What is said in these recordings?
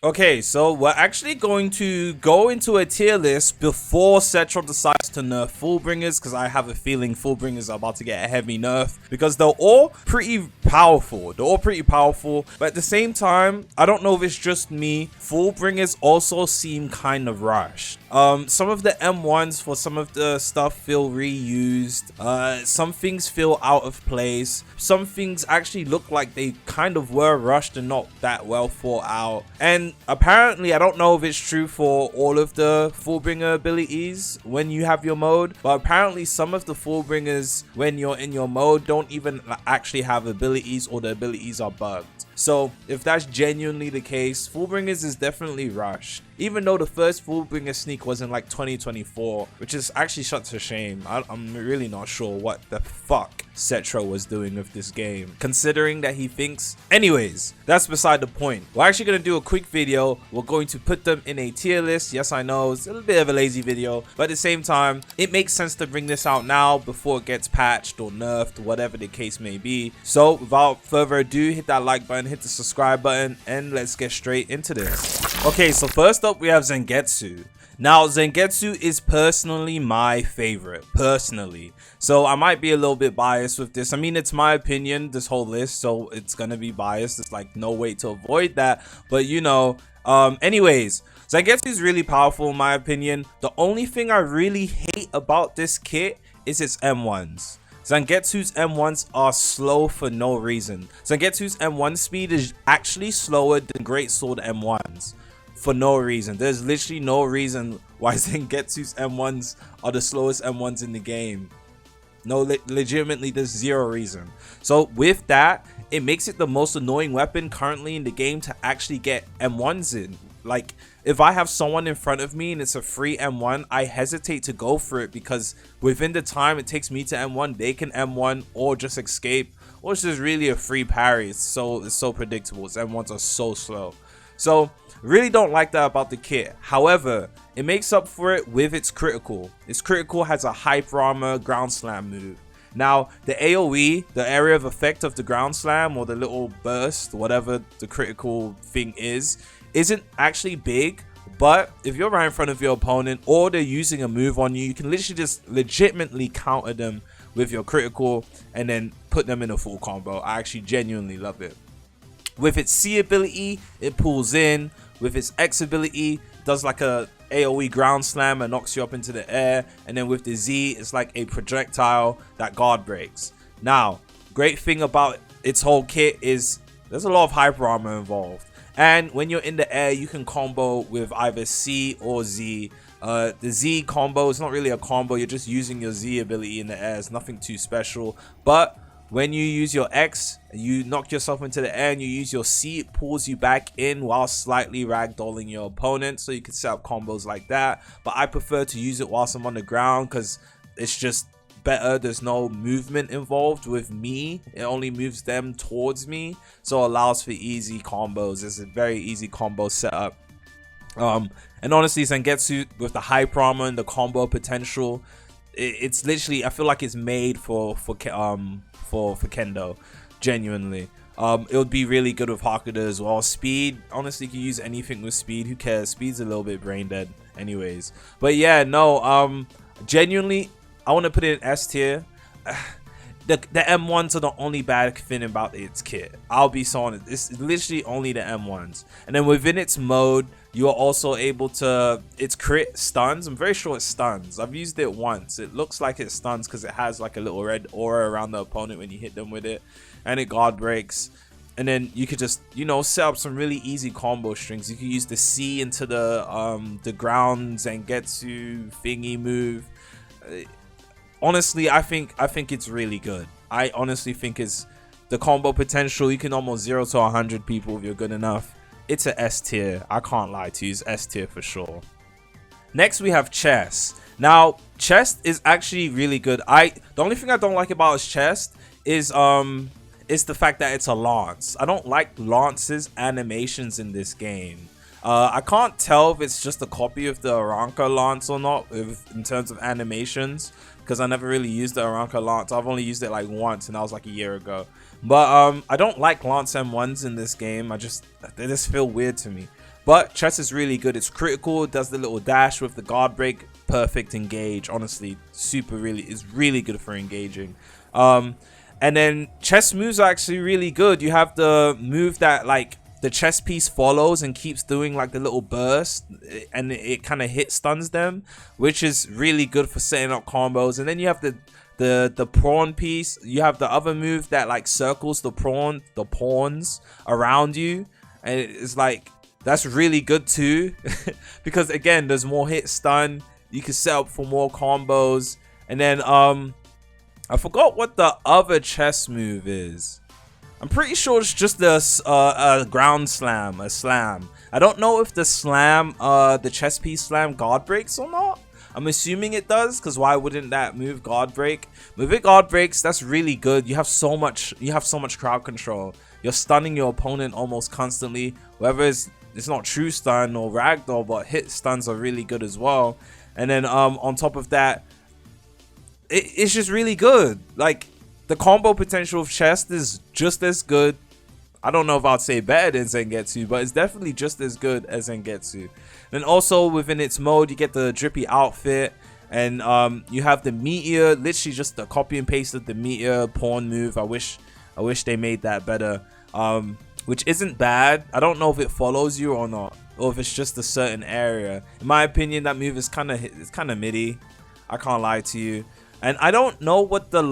Okay, so we're actually going to go into a tier list before Setro decides to nerf Fullbringers, because I have a feeling Fullbringers are about to get a heavy nerf, because they're all pretty powerful. But at the same time, I don't know if it's just me, Fullbringers also seem kind of rushed. Some of the M1s for some of the stuff feel reused. Some things feel out of place. Some things actually look like they kind of were rushed and not that well thought out. And apparently, I don't know if it's true for all of the Fullbringer abilities when you have your mode, but apparently some of the Fullbringers when you're in your mode don't even actually have abilities, or the abilities are bugged. So if that's genuinely the case, Fullbringers is definitely rushed. Even though the first Fullbringer sneak was in like 2024, which is actually such a shame. I'm really not sure what the fuck Setro was doing with this game, considering that he thinks... Anyways, that's beside the point. We're actually going to do a quick video. We're going to put them in a tier list. Yes, I know it's a little bit of a lazy video, but at the same time, it makes sense to bring this out now before it gets patched or nerfed, whatever the case may be. So without further ado, hit that like button, hit the subscribe button, and let's get straight into this. Okay, so first up we have Zangetsu. Now, Zangetsu is personally my favorite, so I might be a little bit biased with this. I mean, it's my opinion, this whole list, so it's gonna be biased. It's like no way to avoid that, but you know. Anyways, Zangetsu is really powerful in my opinion. The only thing I really hate about this kit is its M1s. Zangetsu's M1s are slow for no reason. Zangetsu's M1 speed is actually slower than Greatsword M1s. For no reason. There's literally no reason why Zangetsu's M1s are the slowest M1s in the game. No, legitimately, there's zero reason. So with that, it makes it the most annoying weapon currently in the game to actually get M1s in. Like, if I have someone in front of me and it's a free M1, I hesitate to go for it, because within the time it takes me to M1, they can M1 or just escape, or it's just really a free parry. It's so predictable. Its M1s are so slow. So really don't like that about the kit. However, it makes up for it with its critical. Its critical has a hyper armor ground slam move. Now, the AoE, the area of effect of the ground slam, or the little burst, whatever the critical thing is, isn't actually big. But if you're right in front of your opponent, or they're using a move on you, you can literally just legitimately counter them with your critical and then put them in a full combo. I actually genuinely love it. With its C ability, it pulls in. With its X ability, does like a AoE ground slam and knocks you up into the air. And then with the Z, it's like a projectile that guard breaks. Now, great thing about its whole kit is there's a lot of hyper armor involved. And when you're in the air, you can combo with either C or Z. The Z combo is not really a combo. You're just using your Z ability in the air. It's nothing too special. But when you use your X, you knock yourself into the air, and you use your C, it pulls you back in while slightly ragdolling your opponent. So you can set up combos like that. But I prefer to use it whilst I'm on the ground, because it's just better. There's no movement involved with me. It only moves them towards me. So it allows for easy combos. It's a very easy combo setup. And honestly, Zangetsu with the hyper armor and the combo potential, it's literally, I feel like it's made for Kendo, genuinely. It would be really good with Hakuda as well. Speed, honestly, you can use anything with speed. Who cares? Speed's a little bit brain dead anyways. But yeah, no, genuinely, I want to put it in S tier. The M1s are the only bad thing about its kit. I'll be so honest. It's literally only the M1s. And then within its mode, you are also able to... Its crit stuns. I'm very sure it stuns. I've used it once. It looks like it stuns because it has like a little red aura around the opponent when you hit them with it. And it guard breaks. And then you could just, you know, set up some really easy combo strings. You could use the C into the ground Zangetsu thingy move. Honestly, I think it's really good. I honestly think it's the combo potential. You can almost 0 to 100 people if you're good enough. It's a S tier. I can't lie to you. It's S tier for sure. Next, we have Chest. Now, Chest is actually really good. The only thing I don't like about its Chest is the fact that it's a lance. I don't like Lance's animations in this game. I can't tell if it's just a copy of the Aranka Lance or not in terms of animations, because I never really used the Aranka Lance. I've only used it like once, and that was like a year ago. But I don't like Lance M1s in this game. They just feel weird to me. But chess is really good. It's critical. It does the little dash with the guard break. Perfect engage. Honestly, is really good for engaging. And then chess moves are actually really good. You have the move that like the chess piece follows and keeps doing like the little burst, and it kind of hit stuns them, which is really good for setting up combos. And then you have the pawn piece. You have the other move that like circles the pawns around you, and it's like that's really good too because again there's more hit stun. You can set up for more combos. And then I forgot what the other chess move is. I'm pretty sure it's just a ground slam, a slam. I don't know if the slam, the chess piece slam guard breaks or not. I'm assuming it does, because why wouldn't that move guard break? Move it guard breaks, that's really good. You have so much crowd control. You're stunning your opponent almost constantly. Whether it's not true stun or ragdoll, but hit stuns are really good as well. And then on top of that, it's just really good. Like, the combo potential of chess is just as good. I don't know if I'd say better than Zangetsu, but it's definitely just as good as Zangetsu. And also within its mode, you get the drippy outfit, and you have the meteor, literally just the copy and paste of the meteor pawn move. I wish they made that better, which isn't bad. I don't know if it follows you or not, or if it's just a certain area. In my opinion, that move is kind of midi. I can't lie to you. And I don't know what the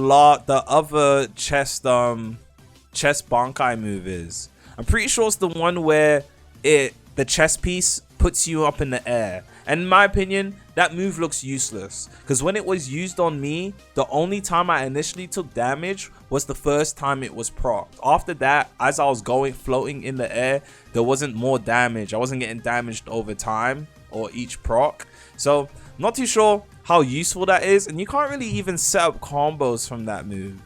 other chess bankai move is. I'm pretty sure it's the one where the chess piece puts you up in the air. And in my opinion, that move looks useless, because when it was used on me, the only time I initially took damage was the first time it was procced. After that, as I was floating in the air, there wasn't more damage. I wasn't getting damaged over time or each proc. So I'm not too sure how useful that is, and you can't really even set up combos from that move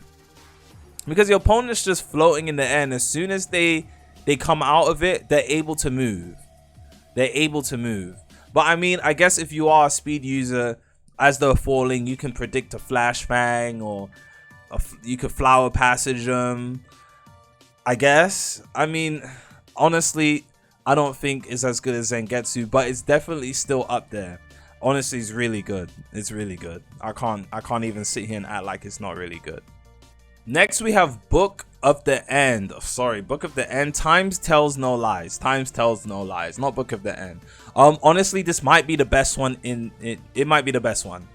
because your opponent's just floating in the air, and as soon as they come out of it, they're able to move. But I mean, I guess if you are a speed user, as they're falling, you can predict a flashbang, or you could flower passage them, I guess. I mean, honestly, I don't think it's as good as Zangetsu, but it's definitely still up there. Honestly, it's really good. It's really good. I can't even sit here and act like it's not really good. Next, we have Book of the End. Book of the End. Times tells no lies. Times tells no lies. Not Book of the End. Honestly, this might be the best one in it. It might be the best one.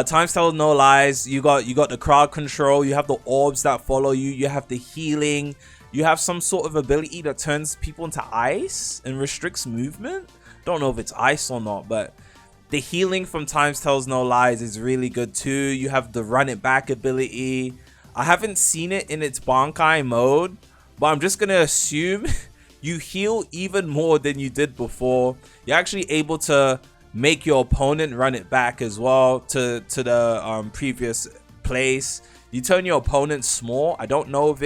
Times tells no lies. You got the crowd control. You have the orbs that follow you. You have the healing. You have some sort of ability that turns people into ice and restricts movement. Don't know if it's ice or not, but the healing from Times Tells No Lies is really good too. You have the run it back ability. I haven't seen it in its Bankai mode, but I'm just gonna assume you heal even more than you did before. You're actually able to make your opponent run it back as well to the previous place. You turn your opponent small. I don't know if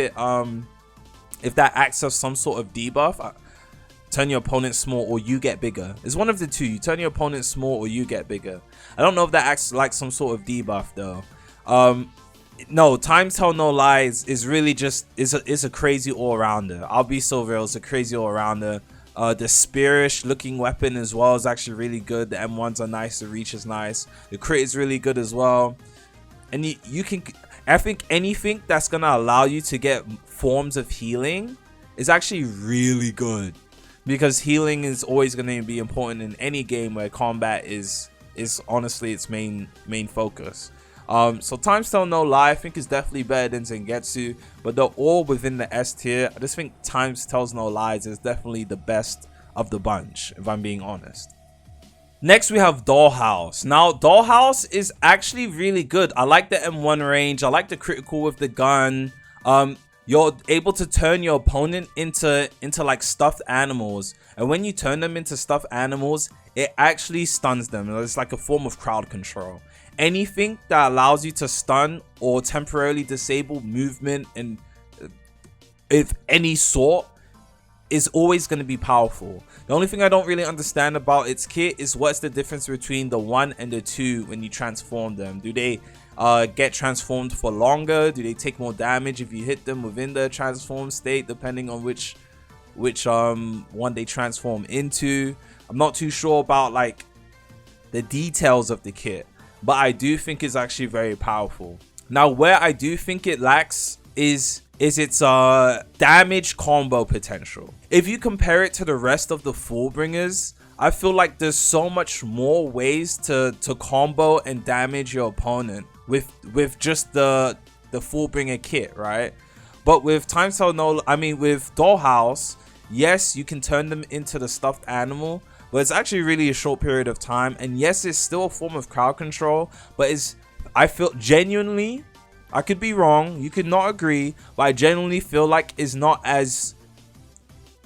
that acts as some sort of debuff. Turn your opponent small or you get bigger. It's one of the two. You turn your opponent small or you get bigger. I don't know if that acts like some sort of debuff though. No, Times Tell No Lies is really just is a crazy all-rounder. I'll be so real, it's a crazy all-rounder. The Spearish looking weapon as well is actually really good. The M1s are nice, the reach is nice, the crit is really good as well. And you can, I think anything that's gonna allow you to get forms of healing is actually really good, because healing is always going to be important in any game where combat is honestly its main focus. So Times Tell No Lie I think is definitely better than Zangetsu, but they're all within the S tier. I just think Times Tells No Lies is definitely the best of the bunch, if I'm being honest. Next we have Dollhouse. Now Dollhouse is actually really good. I like the M1 range. I like the critical with the gun. You're able to turn your opponent into like stuffed animals, and when you turn them into stuffed animals, it actually stuns them. It's like a form of crowd control. Anything that allows you to stun or temporarily disable movement and if any sort is always going to be powerful. The only thing I don't really understand about its kit is what's the difference between the 1 and the 2 when you transform them. Do they get transformed for longer? Do they take more damage if you hit them within the transformed state, depending on which which one they transform into. I'm not too sure about like the details of the kit, but I do think it's actually very powerful. Now, where I do think it lacks is its damage combo potential. If you compare it to the rest of the Fullbringers, I feel like there's so much more ways to combo and damage your opponent with just the Fullbringer kit, right? But with with Dollhouse, yes, you can turn them into the stuffed animal, but it's actually really a short period of time. And yes, it's still a form of crowd control, but I feel genuinely, I could be wrong, you could not agree, but I genuinely feel like it's not as,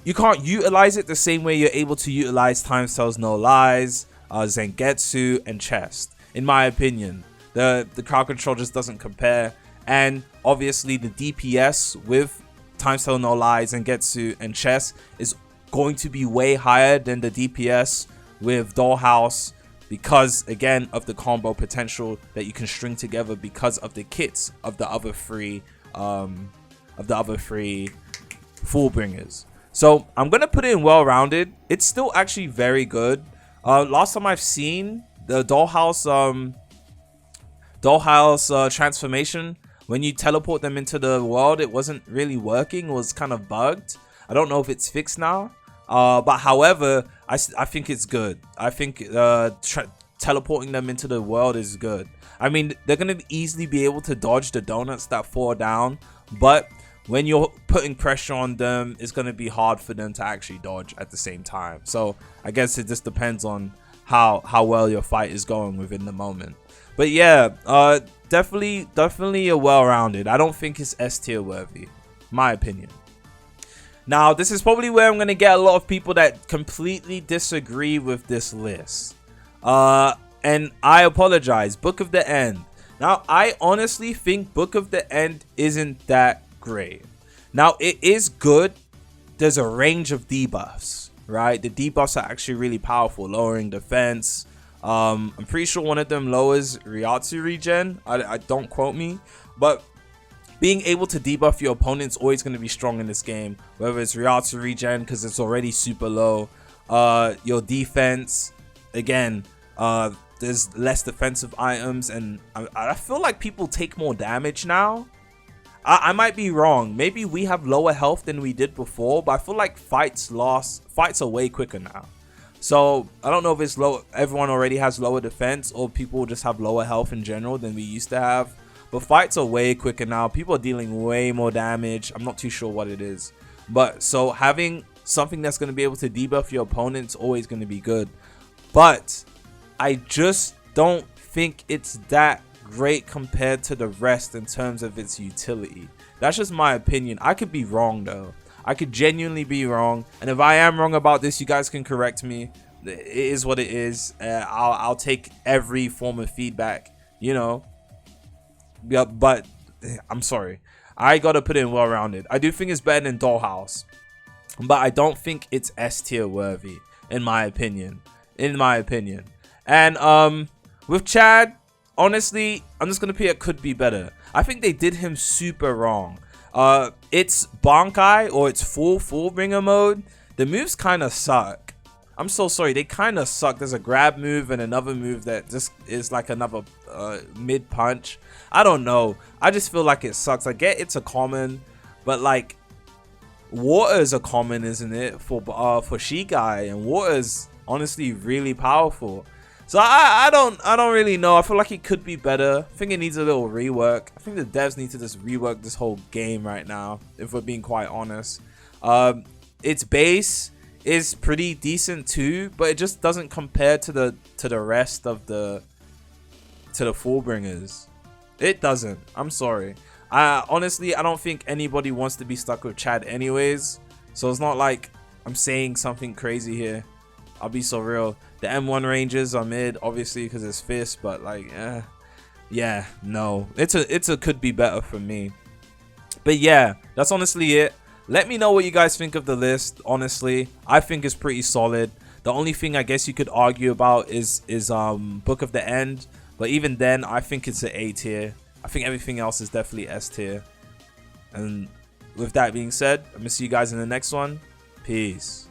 you can't utilize it the same way you're able to utilize Time Tells No Lies, Zangetsu, and Chest. In my opinion, the crowd control just doesn't compare. And obviously the DPS with Time Tells No Lies, Zangetsu, and Chest is going to be way higher than the DPS with Dollhouse, because again of the combo potential that you can string together because of the kits of the other three Fullbringers. So I'm gonna put it in well-rounded. It's still actually very good. Last time I've seen the Dollhouse transformation, when you teleport them into the world, it wasn't really working. It was kind of bugged. I don't know if it's fixed now. But however, I think it's good. I think teleporting them into the world is good. I mean, they're going to easily be able to dodge the donuts that fall down, but when you're putting pressure on them, it's going to be hard for them to actually dodge at the same time. So I guess it just depends on how well your fight is going within the moment. But yeah, definitely a well-rounded. I don't think it's S tier worthy, my opinion. Now, this is probably where I'm going to get a lot of people that completely disagree with this list. And I apologize. Book of the End. Now, I honestly think Book of the End isn't that great. Now, it is good. There's a range of debuffs, right? The debuffs are actually really powerful, lowering defense. I'm pretty sure one of them lowers Ryatsu regen. I don't quote me, but being able to debuff your opponent's always going to be strong in this game, whether it's Ryatsu regen because it's already super low, your defense, again, there's less defensive items, and I feel like people take more damage now. I might be wrong, maybe we have lower health than we did before, but I feel like fights are way quicker now. So I don't know if it's low, everyone already has lower defense, or people just have lower health in general than we used to have. But fights are way quicker now. People are dealing way more damage. I'm not too sure what it is. But so having something that's going to be able to debuff your opponent is always going to be good. But I just don't think it's that great compared to the rest in terms of its utility. That's just my opinion. I could be wrong though. I could genuinely be wrong. And if I am wrong about this, you guys can correct me. It is what it is. I'll take every form of feedback, you know. Yeah, but I'm sorry, I gotta put it in well-rounded. I do think it's better than Dollhouse, but I don't think it's S tier worthy, in my opinion. And with Chad, honestly, I'm just gonna put it could be better. I think they did him super wrong. It's Bankai, or it's Fullbringer mode. The moves kind of suck. I'm so sorry, they kind of suck. There's a grab move and another move that just is like another mid punch. I don't know. I just feel like it sucks. I get it's a common, but like water is a common, isn't it? For Shigai, and water is honestly really powerful. So I don't really know. I feel like it could be better. I think it needs a little rework. I think the devs need to just rework this whole game right now, if we're being quite honest. Its base is pretty decent too, but it just doesn't compare to the rest of the Fullbringers. It doesn't. I'm sorry. Honestly, I don't think anybody wants to be stuck with Chad anyways, so it's not like I'm saying something crazy here. I'll be so real. The M1 ranges are mid, obviously, because it's fist, but like, yeah, no, it's a could be better for me. But yeah, that's honestly it. Let me know what you guys think of the list. Honestly, I think it's pretty solid. The only thing I guess you could argue about is Book of the End, but even then, I think it's an A tier. I think everything else is definitely S tier. And with that being said, I'm gonna see you guys in the next one. Peace. Peace.